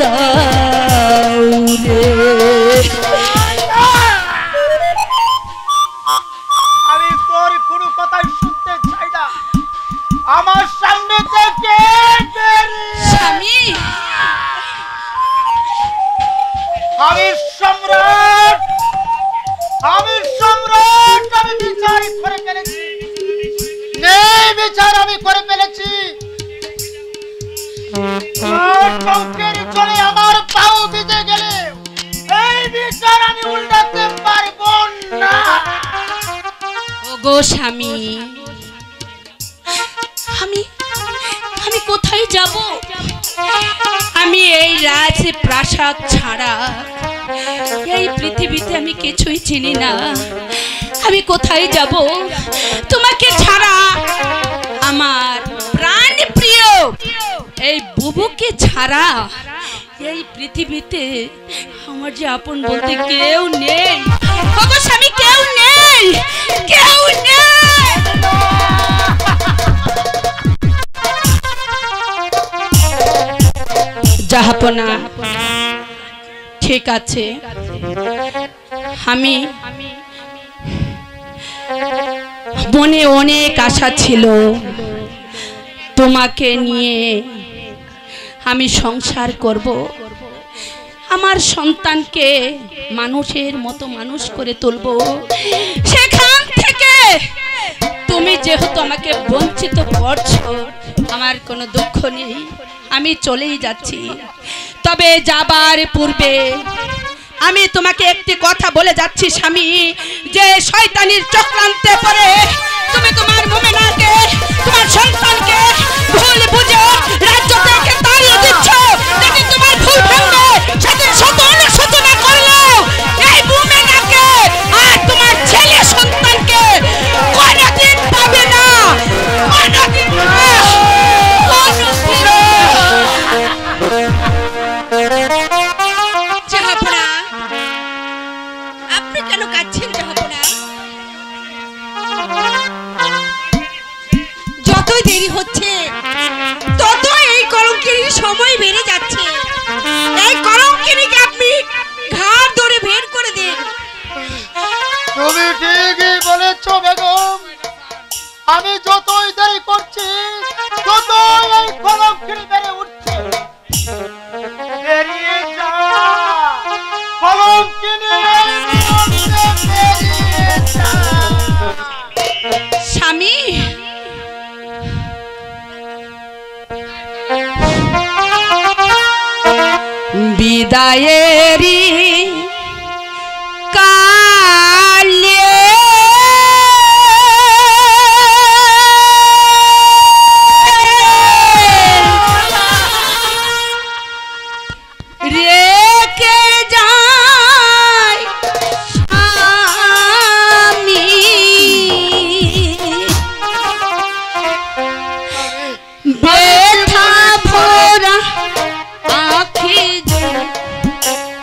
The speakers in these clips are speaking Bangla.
দাও রে। আমি তোর কোনো কথাই শুনতে চাই না, আমার সামনে থেকে স্বামী। আমি সম্রাট, আমি সম্রাট, আমি বিচার করে ফেলেছি, নেই বিচার আমি করে ফেলেছি। চলে আমার পাও ভিজে গেলে এই বিচার আমি উল্টাতে পারবো না। ওগো স্বামী, আমি আমি কোথায় যাব? আমি এই রাজ প্রাসাদ ছাড়া এই পৃথিবীতে আমি কিছুই চিনি না। আমি কোথায় যাব তোমাকে ছাড়া? আমার প্রাণ প্রিয় এই বুবুকে ছাড়া এই পৃথিবীতে আমার যে আপন বলতে কেউ নেই। ওগো স্বামী, কেউ নেই, কেউ নেই। জাহাপনা, ঠিক আছে, আমি মনে অনেক আশা ছিল তোমাকে নিয়ে আমি সংসার করব, আমার সন্তানকে মানুষের মতো মানুষ করে তুলব। সেখান থেকে তুমি যেহেতু আমাকে বঞ্চিত করছো, আমার কোনো দুঃখ নেই, আমি চলেই যাচ্ছি। তবে যাবার পূর্বে আমি তোমাকে একটি কথা বলে যাচ্ছি স্বামী, যে শয়তানির চক্রান্তে পড়ে তুমি তোমার মুমিনাকে, তোমার সন্তানকে ভুল বুঝে রাজ্য থেকে তাড়িয়ে দিচ্ছ। যদি তোমার ভুল ভাঙবে, সেদিন শত অনুশোচনা করলো এই মুমিনাকে আর তোমার ছেলে সন্তানকে কোনদিন পাবে না, কোনদিন না। জাহাপনা, আপনি কেন কাঁদছেন জাহাপনা? যতই দেরি হচ্ছে ততই এই কলঙ্কিনীর সময় বেড়ে যাচ্ছে। এই কলঙ্কিনীকে আপনি ঘাড় ধরে বের করে দিন। তুমি ঠিকই বলেছো বেগম, আমি যতই দেরি করছি ততই এই কলঙ্কিনী বেড়ে উঠছে। বেরিয়ে যা কলঙ্কিনী, বেরিয়ে যা। স্বামী, বিদায়েরি কালে রেখে যায় আমি ব্যথা ভরা আখি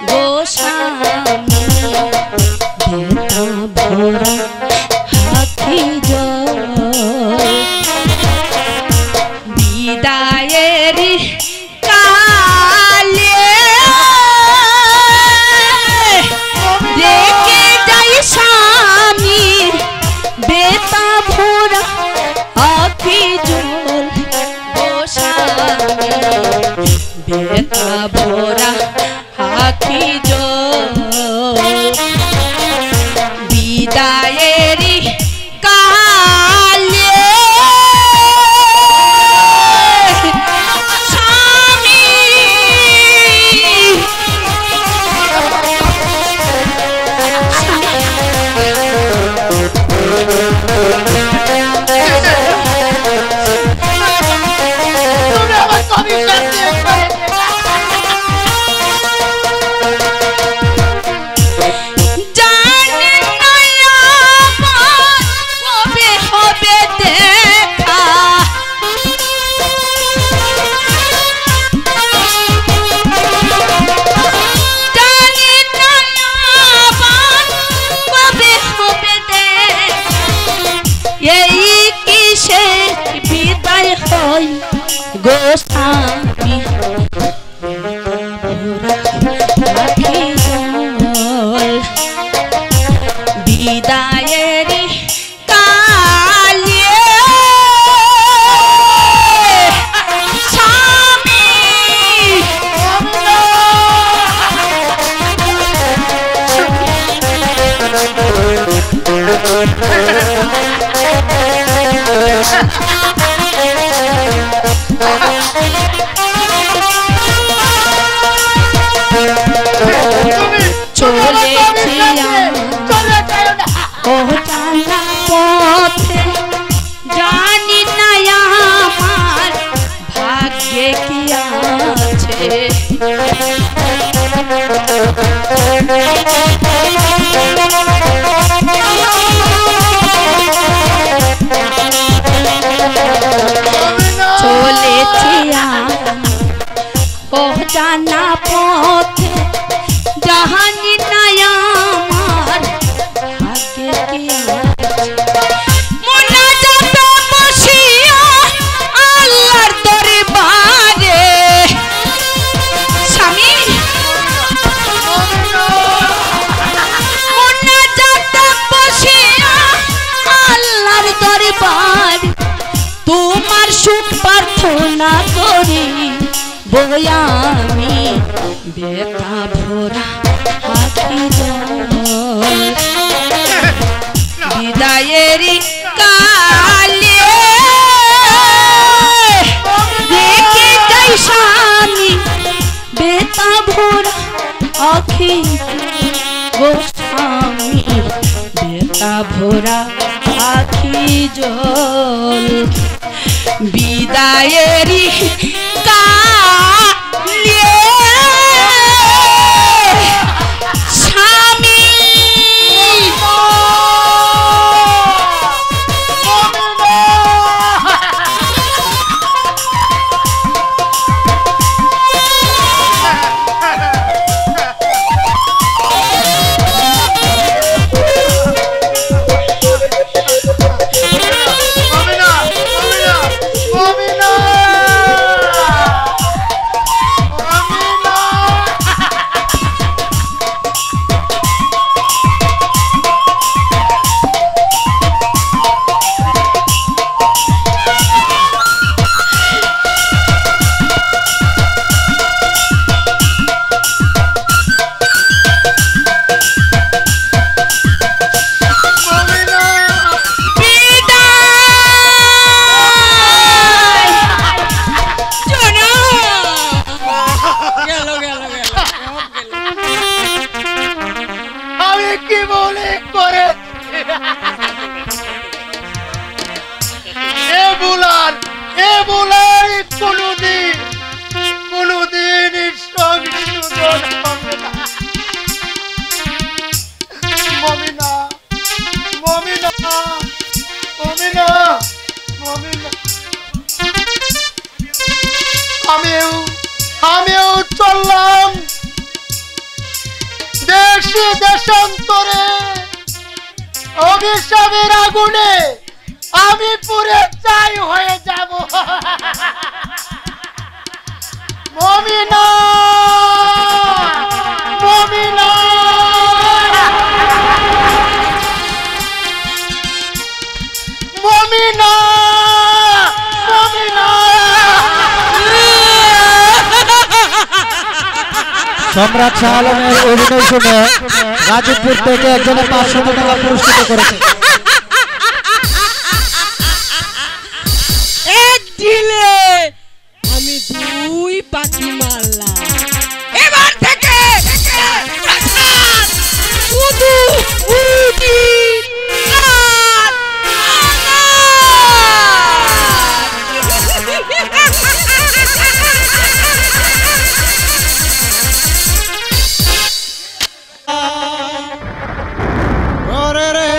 গো স্বামী, ব্যথা ভরা আখি বিদায়ের কালে রেখে যাই স্বামী, ব্যথা ভরা আখি জল গো স্বামী, ব্যথা ভরা আখি জল বিদায়েরি কালে স্বামী। তুমি আমার কবি শাস্তি করে জানি না আমার কবে হবে দেখা, জানি না আমার কবে হবে দেখা, এই কিসে বিদায় হয় গো স্বামী, চলেছি ও জানা পথে, জানি না আমার ভাগ্যে কি আছে। চলেছি ও জানা পথে, জানি না আমার ভাগ্যে কি আছে। মোনাজাতে বসিয়া আল্লাহর দরবারে, স্বামী মোনাজাতে বসিয়া আল্লাহর দরবার, তোমার সুখ প্রার্থনা করি বয়ামি বেতা ভরা আখি জল। বিদায়েরই কালে দেখে যাই স্বামী বেতা ভরা আখি গো, স্বামী বেতা ভরা আখি জল। বিদায়েরই কালে স্বামী আমিও চললাম দেশে দেশান্তরে, অভিশাপের আগুনে আমি পুড়ে ছাই হয়ে যাব। মমিনা মমিনা মমিনা মমিনা। সম্রাট শাহ আলমের অভিনয় শুনে গাজীপুর থেকে একজনে 500 টাকা পুরস্কৃত করেছে। এক ঢিলে আমি 2 পাখি মারলাম। এবার থেকে শুধু উড়ি আর রে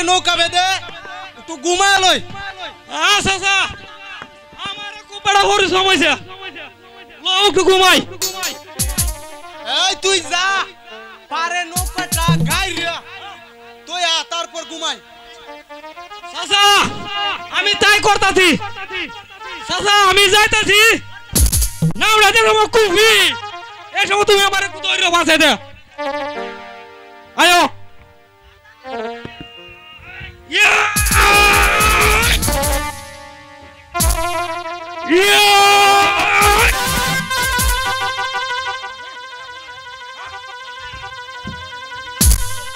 নৌকা বেঁধে একটু ঘুমায় লই। চাচা আমার খুব বড় পরিশ্রম হয়েছে, একটু ঘুমাই। এই তুই যা পারে নৌকাটা গাইরা তুই তারপর ঘুমাই। চাচা আমি তাই করতাছি, চাচা আমি যাইতাছি। নাম রাজা আমার কুফি, এই সময় তুমি আমার একটু ধৈর্য বাঁচাই দে। আয়ো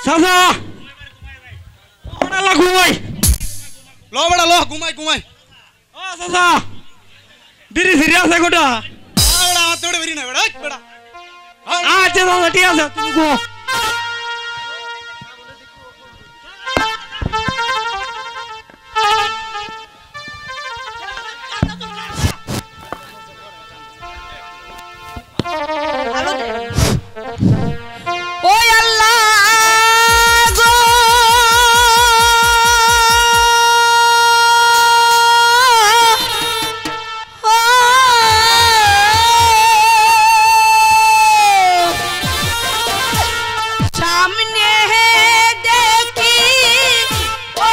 চাচা ঘুমাই ল বেড়া ল ঘুমাই ঘুমাই। চাচা বিড়ি ফিরে আছে গোটা। বেড়া আমার তোড়ে বেরি না বেড়া বেড়া। আচ্ছা দাদা ঠিক আছে তুমি ঘুমো। ওই আল্লাহ গো সামনে দেখি ও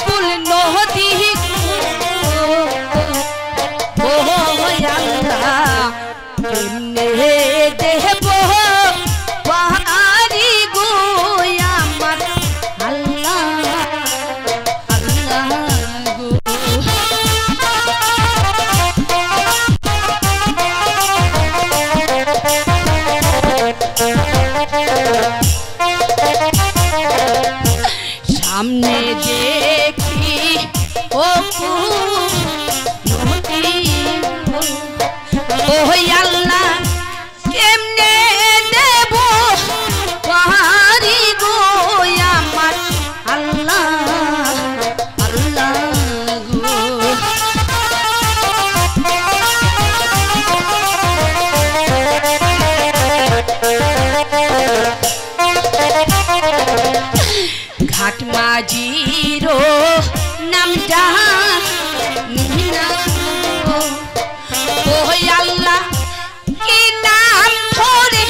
ফুল নদী ও আল্লাহ কেমনে দেব পাহাড়ি গো আমার আল্লাহ আল্লাহ গো। সামনে দেখি ও নদী ও আল্লাহ কেমনে দেব পাহাড়ি গো আমার আল্লাহ আল্লাহ গো। ঘাট মাঝিরো নাম জানিনা ও আল্লাহ কি নাম ধরে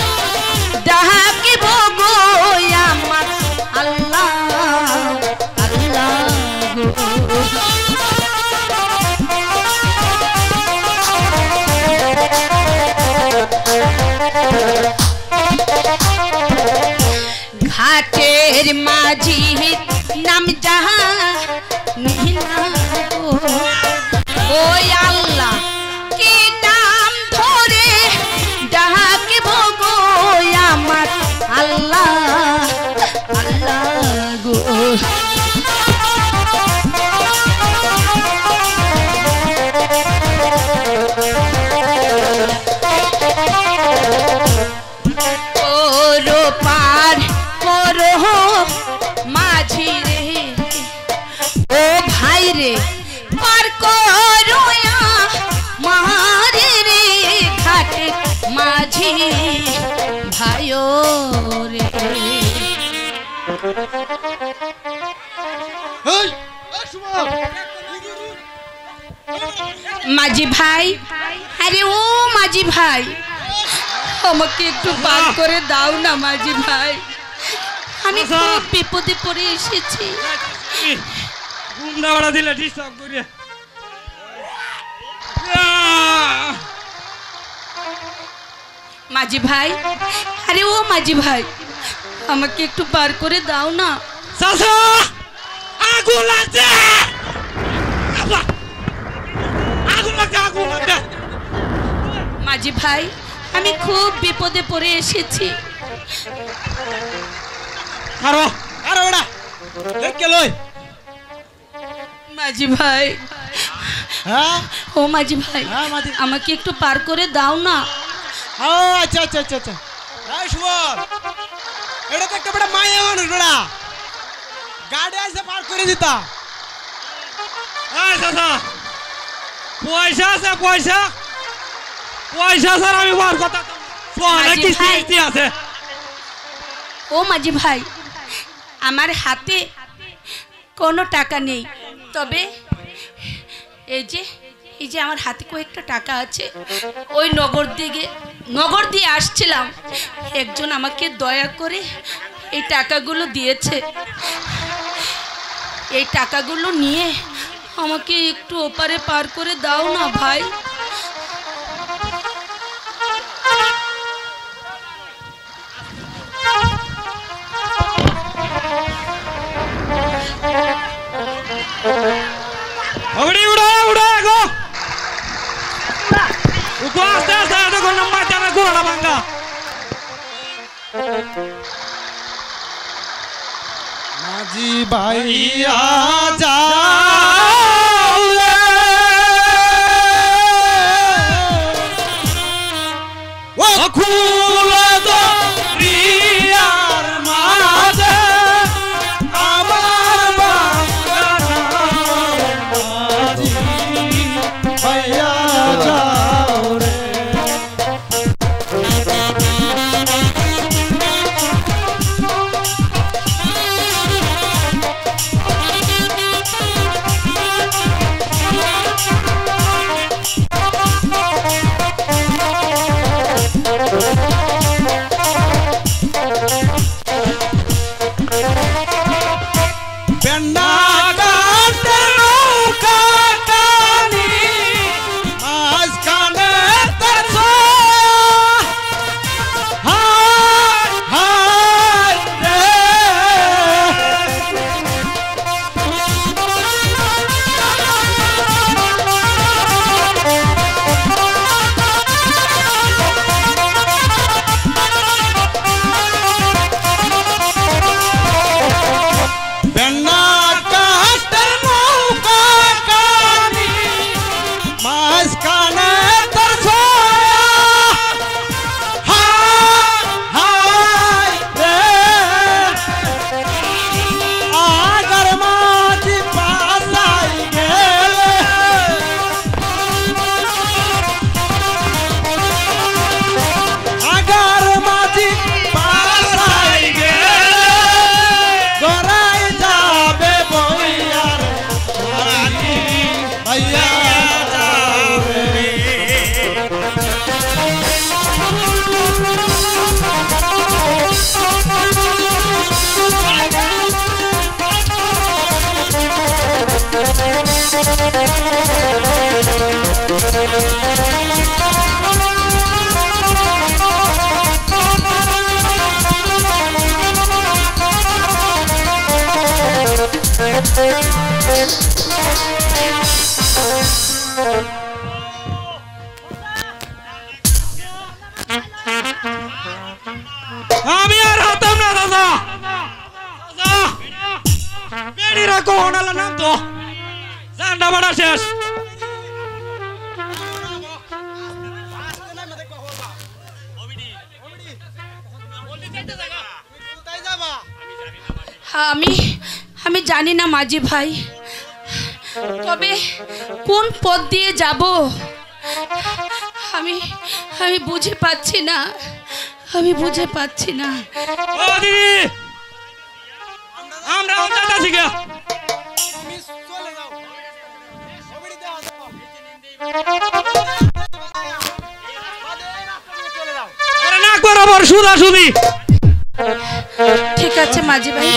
ডাকিব গো আমার আল্লাহ আল্লাহ গো। ঘাটের মাঝি নাম জানিনা ও আল্লাহ কি নাম ধরে ডাকিব গো আমার আল্লাহ আল্লাহ গো। ওরো পার করো মাঝি রে ও ভাই রে পার করো মারে রে ঘাটে মাঝি ভাইও রে। এই সুমন মাঝি ভাই, আরে ও মাঝি ভাই আমাকে একটু পার করে দাও না মাঝি ভাই, আমি খুব বিপদে পড়ে এসেছি। ঘুম দাওয়া দিলে ডিস্টার্ব করিয়া। মাঝি ভাই, আরে ও মাঝি ভাই আমাকে একটু পার করে দাও না। চাচা আগুন লাগছে, আগুন লাগছে, আগুন লাগছে। মাঝি ভাই আমি খুব বিপদে পড়ে এসেছি। আরো আরে বেড়া দেখে লই। মাঝি ভাই, হ্যাঁ ও মাঝি ভাই হ্যাঁ মাঝি। আমাকে একটু পার করে দাও না। ও আচ্ছা আচ্ছা আচ্ছা আচ্ছা। এই সুমন এটা তো একটা বেটা মায়া মানুষ বেড়া, গাড়ি আসে পার করে দিতা। এই চাচা পয়সা আছে, পয়সা পয়সা স্যার আমি বার কথা মাঝি ভাই। কিস্তি আছে। ও মাঝি ভাই আমার হাতে কোনো টাকা নেই, তবে এই যে আমার হাতে কয়েকটা টাকা আছে। ওই নগর দিয়ে আসছিলাম, একজন আমাকে দয়া করে এই টাকাগুলো দিয়েছে। এই টাকাগুলো নিয়ে আমাকে একটু ওপারে পার করে দাও না ভাই। মাঝি ভাইয়া যা আমি আর হতাম না দাদা। বেড়িরা কোহনালা নাম তো জান্ডা বাড়া শেষ। আমি জানি না মাঝি ভাই, তবে কোন পথ দিয়ে যাব আমি বুঝে পাচ্ছি না। ও দিদি, আমরা যাচ্ছি গা। নাক বরাবর সুদা সুদি। ঠিক আছে মাঝি ভাই।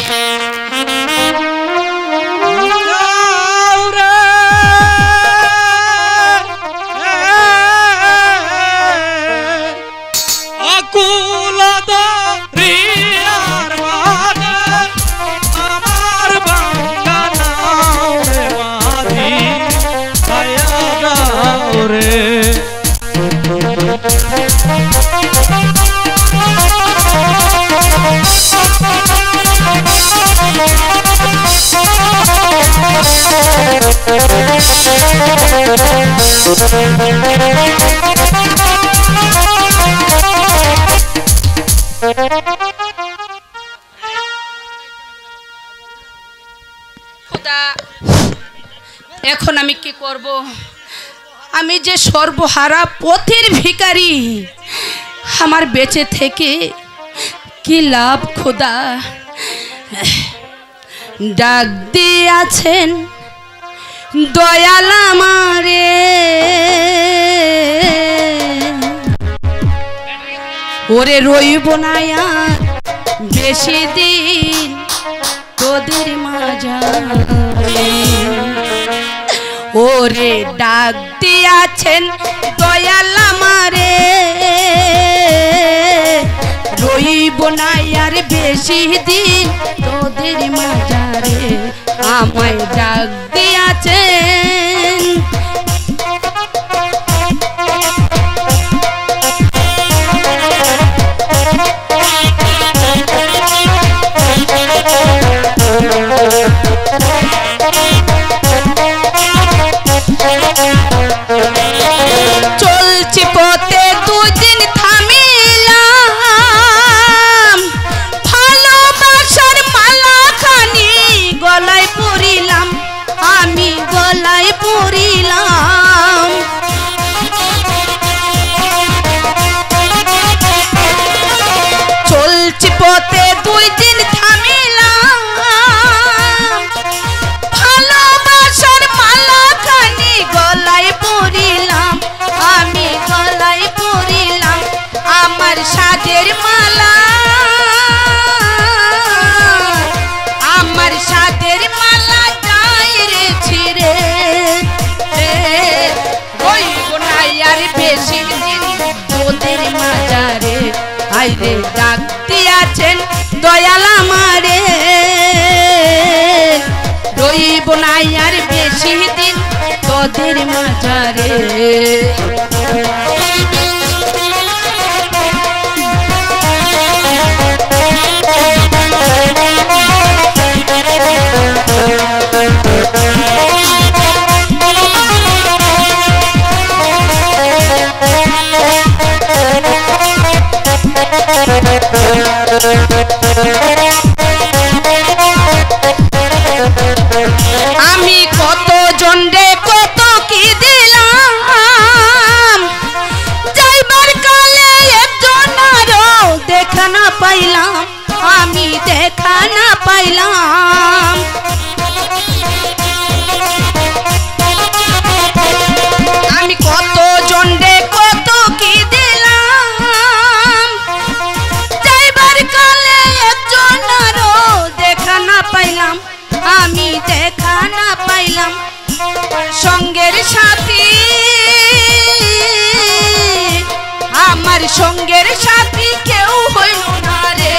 এখন আমি কি করব? আমি যে সর্বহারা পথের ভিখারি, আমার বেঁচে থেকে কি লাভ খোদা? ডাক দিয়াছেন দয়াল আমারে, ওরে রইব না আর বেশি দিন তোদের মাঝারে। ওরে ডাক দিয়াছেন দয়াল আমারে, রইব না আর বেশি দিন তোদের মাঝারে। আমায় ডাক দিয়াছেন চলছি পথে দুদিন থামিলাম, ভালোবাসার মালা খানি গলায় পরিলাম, আমি গলায় পরিলাম। চলছি পথে দুই দিন থামিলাম, ভালোবাসার মালা খানি গলায় পরিলাম, আমি গলায় পরিলাম। আমার সাজের মালা, আমার সাজের মালা যাই রে ছিড়ে, রইব না আর বেশি দিন তোদের মাঝারে। আইরে ডাক দিয়াছেন দয়াল আমারে, রইব না আর বেশি দিন তোদের মাঝারে। আমি কত জন্ডে কত কি দিলাম, যাইবার কালে একজন আরো দেখা না পাইলাম, আমি দেখা না পাইলাম। আমি কত জন্ডে কত কি দিলাম, যাইবার কালে একজন আরো দেখা না পাইলাম, আমি দেখা না পাইলাম। সঙ্গের সাথী, আমার সঙ্গের সাথী কেউ হইল না রে,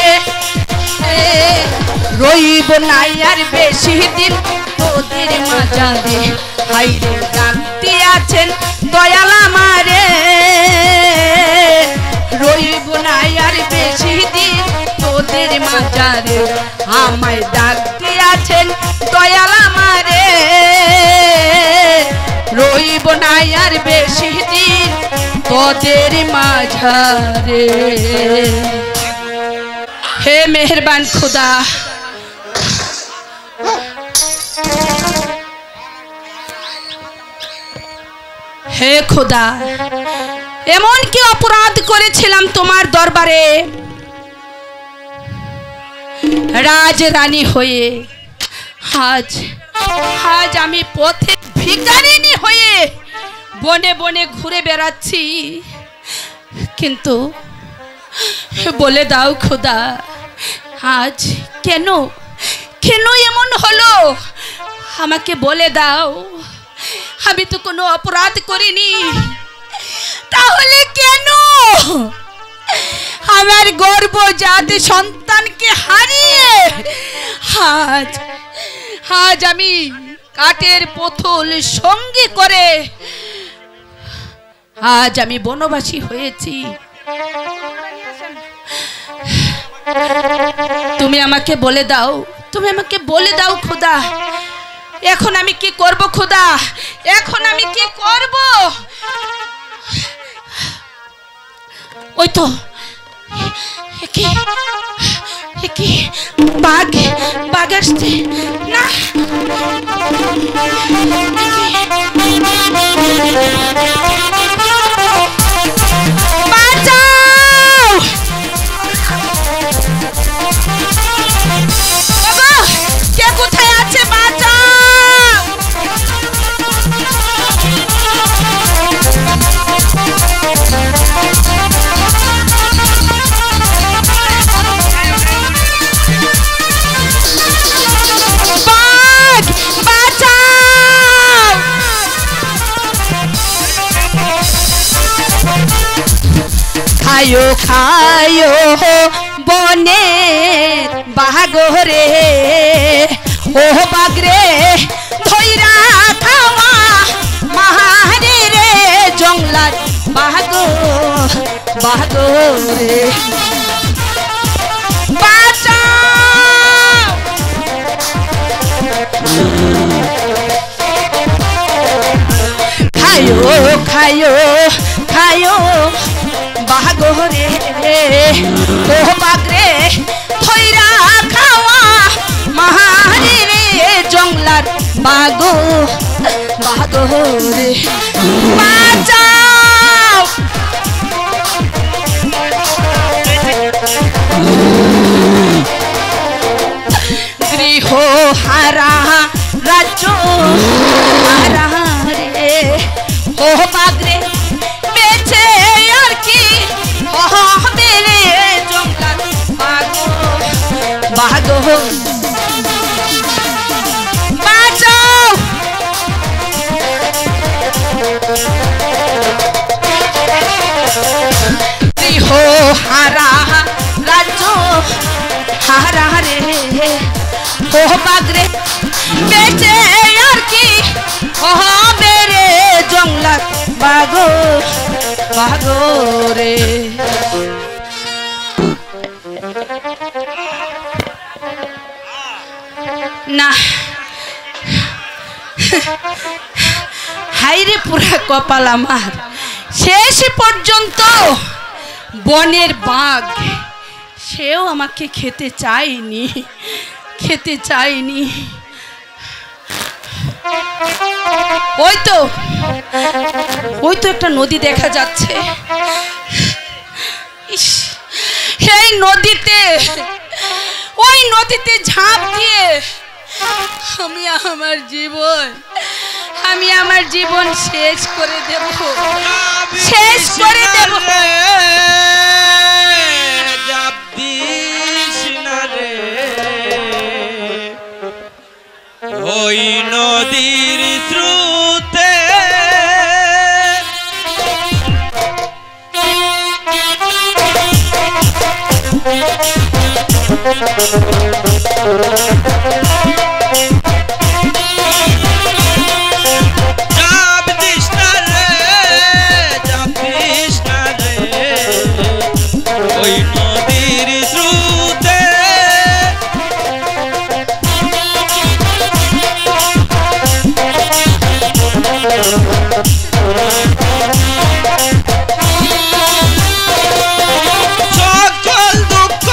রইব না আর বেশি দিন তোদের মাঝারে। হাইরে ডাক দিয়াছেন দয়াল আমারে, রইব না আর বেশি দিন তোদের মাঝারে। আমায় ডাক দিয়াছেন দয়াল আমারে, রইব না আর বেশি দিন তোদের মাঝারে। হে মেহেরবান খুদা, হে খুদা, এমন কি অপরাধ করেছিলাম তোমার দরবারে, রাজ রানী হয়ে আজ আজ আমি পথে ভিখারিনী হয়ে বনে বনে ঘুরে বেড়াচ্ছি। কিন্তু বলে দাও খোদা, আজ কেন কেন এমন হলো, আমাকে বলে দাও। আমি তো কোনো অপরাধ করিনি, তাহলে কেন আমার গর্ভজাত সন্তানকে হারিয়ে আজ আজ আমি কাঠের পুতুল সঙ্গী করে আজ আমি বনবাসী হয়েছি। তুমি আমাকে বলে দাও, তুমি আমাকে বলে দাও খোদা, এখন আমি কি করব খোদা, এখন আমি কি করব? ওই তো কি বাঘ বাঘ আসছে না, বাঁচাও বাবা, কে কোথায় খায়ো খায়ো বনে বাগরে ও বাগরে ধৈরা খাওয়া মাহারে রে জংলার বাগরে বাঁচাও খায়ো খায়ো খায়ো বাগরে ও বাগরে ধৈরা খাওয়া মাহারে রে জংলার বাগরে বাঁচাও গৃহ হারা রাজ্য হারা রে ও বাগরে বেঁচে আর কি হবে রে জঙ্গলার বাগরে বাঁচাও গৃহ হারা রাজ্য হারা রে ও বাগরে বেঁচে আর কি হবে রে জঙ্গলার বাগরে না হাইরে পুরা কপাল আমার শেষ পর্যন্ত বনের বাঘ সেও আমাকে খেতে চায়নি ওই তো একটা নদী দেখা যাচ্ছে সেই নদীতে ঝাঁপ দিয়ে আমি আমার জীবন শেষ করে দেব ওই নদীর স্রোতে চাপ দিস না রে ওই নদীর স্রোতে সকল দুঃখ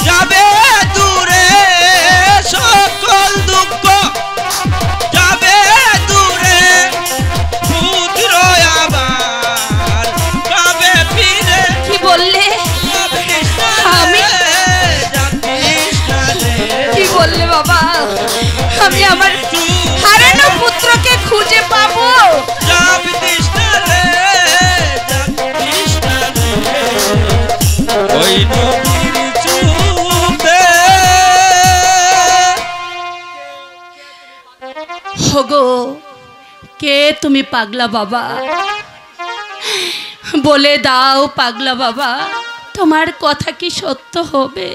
যাবে দূরে, সকল দুঃখ যাবে দূরে, পুত্র আবার যাবে ফিরে। কি বললে? আমি কি বললে বাবা? আমি আমার হারানো পুত্রকে খুঁজে পাবো? হগো কে তুমি পাগলা বাবা? বলে দাও পাগলা বাবা, তোমার কথা কি সত্য হবে?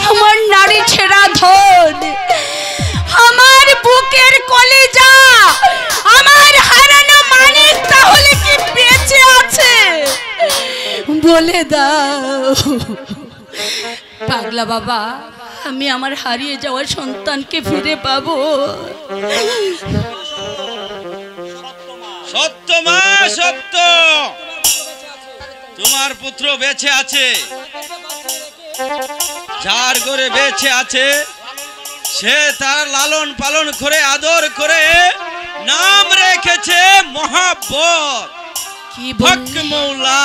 আমার নারী ছেঁড়া ধন, আমার বুকের কলিজা, আমার হারানো মানিক তাহলে কি বেঁচে আছে? বলে দাও পাগলা বাবা, আমি আমার হারিয়ে যাওয়া সন্তানকে ফিরে পাবো। সত্য মা, সত্য, তোমার পুত্র বেঁচে আছে। যার ঘরে বেঁচে আছে সে তার লালন পালন করে আদর করে নাম রেখেছে মহাব্বত। কি হক মৌলা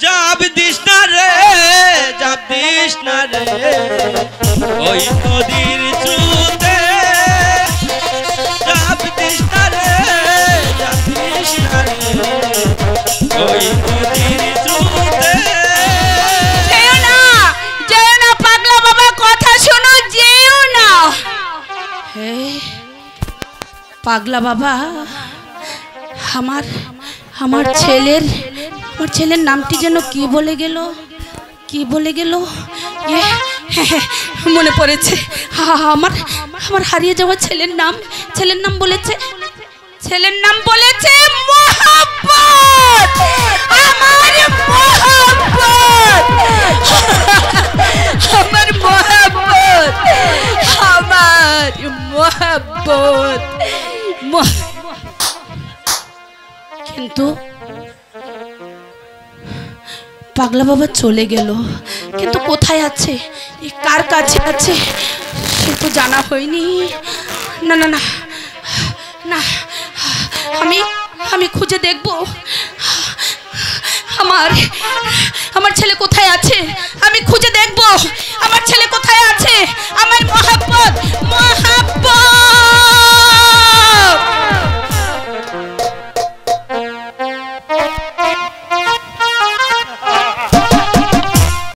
যাব দিস না রে, যাব দিস না রে ওই নদীর চুতে, যাব দিস না রে, যাব দিস না রে ওই নদীর চুতে। যেও না, যেও না পাগলা বাবা, কথা শোনো, যেও না। পাগলা বাবা, আমার আমার ছেলের নামটি যেন কি বলে গেল, মনে পড়েছে। আমার হারিয়ে যাওয়া ছেলের নাম বলেছে মোহাম্মদ। আমার মোহাম্মদ। কিন্তু পাগলা বাবা চলে গেল, কিন্তু কোথায় আছে, কার কাছে আছে সে তো জানা হয়নি। না না না না, আমি খুঁজে দেখব আমার ছেলে কোথায় আছে, আমি খুঁজে দেখব আমার ছেলে